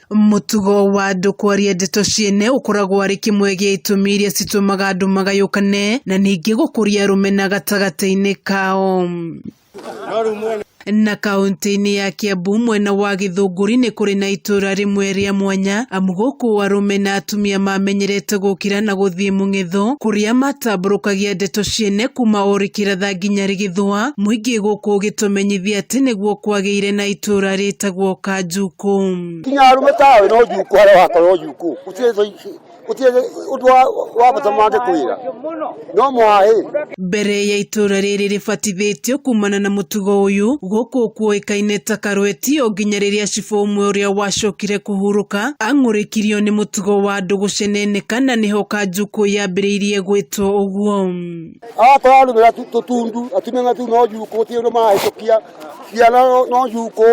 Mutugo wa andu kwaria ndeto ciene ukoragwo ari kimwe gia itumi iria citumaga andu magayukane na ningi gukuria rumena gatagati-ini kao. Na kaunti-ini ya Kiambu mwena wa Githunguri ni kuri na itura rimwe ria mwanya amu guku arume na atumia mamenyerete gukira na guthie mung'itho kuria matamburukagia ndeto ciene kuma Urikiratha nginya Rigithwa muingi guku gitumenyithia ati niguo kwagiire na itura ritagwo Kanjuku. Kinya arume tawe no Njuku ara wakorwo Njuku utie udwa wa batamande kwira no mwahe mbere ya itura riri ribatithitio kumana na mutugo uyu guku kuoikaine ta karweti o nginya riria cibo umwe uria wacokire kuhuruka ang'urikirio ni mutugo wa andu guceneneka na niho Kanjuku yambiriirie gwitwo uguo. Atarumira tutundu atumenga tu no Njuku tie no mahitukia ciana no Njuku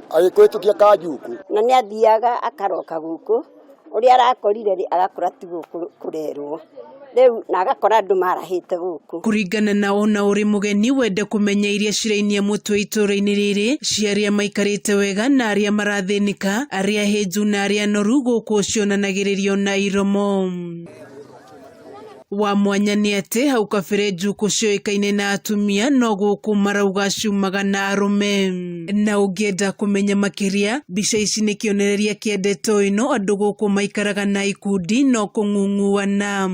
agikwitukia Kanjuku na ni athiaga akaroka guku uria arakorire agakora tigo kurerwo riu na agakora andu marahite guku. Kuringana na ona uri mugeni wende kumenya iria cirainia mutwe itura-ini riri ciaria maikarite wega na aria marathinika aria hinju na aria noru guku cionanagiririo na iromo. Wa mwanya ni ati hau kabere Njuku cioikaine na atumia no guku marauga ciumaga na arume. Na ungienda kumenya makiria mbica ici ni kionereria kia ndeto ino andu guku maikaraga na ikundi no kung'ung'uana.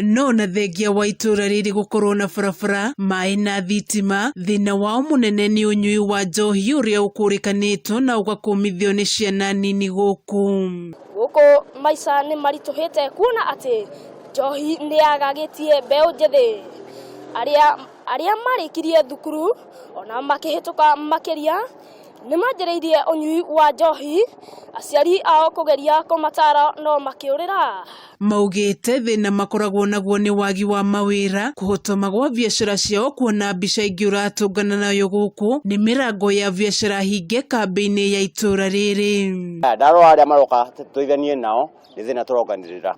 No na thengia wa itura riri gukorwo na barabara mai na thitima thina wao munene ni unyui wa njohi uria ukurikanitwo na ugakumithio ni ciana nini guku. Guku maica ni marituhite kuona ati njohi ni agagitie mbeu njithi aria marikirie thukuru ona makihituka makiria ni manjiriirie unyui wa njohi aciari ao kugeria kumatara no makiurira. Maugite thina makoragwo naguo ni wagi wa mawira kuhotoma gwa biashara ciao kuona mbica ingi uratungana nayo guku ni mirango ya biashara hinge kambi-ini ya itura riri. Ndaro aria maroka tuithanie nao ni thina turonganirira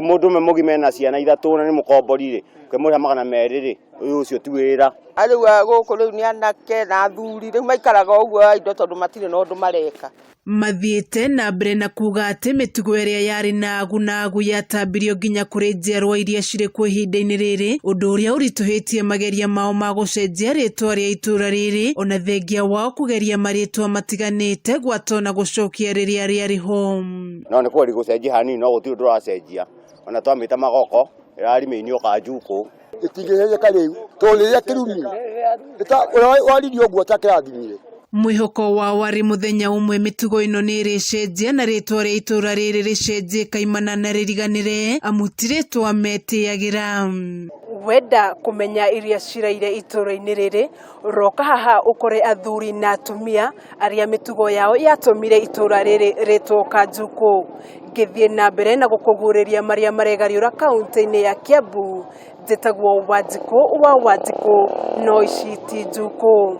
mundu me mugime na ciana ithatu na ni mukomborire kwe muri magana meriri uyu ucio tuwira ariu guku riu ni anake na athuri riu maikaraga uguo indo tondu matire no ndu mareka. Mathiite na mbere na kuga ati mitugo iria yari na agu yatambirio nginya kuri njiarwa iria ciri ku ihinda-ini riri undu uria urituhitie mageria mao ma gucenjia ritwa ria itura riri ona thengia wao kugeria maritwa matiganite gwatona gucokia riria riariho. No ni kweri gucenjia hanini no gutiri nduracenjia ona twamita magoko irari meinio Kanjuku itingiheyeka riu tondiria kirumi ita waririo uguo takirathimire. Mwihoko wa wari muthenya umwe mitugo ino ni ricenjia na ritwa ria itura riri ricenjie kaimana na ririganire amutiritwa metiagira. Wenda kumenya iria ciraire itura-ini riri roka haha ukore athuri na atumia aria mitugo yao yatumire itura riri ritwo Kanjuku. Ngithie na mbere na gukuguriria maria maregariura kaunti-ini ya Kiambu njitagwo Wanjiku wa Wanjiku no ici ti Njuku.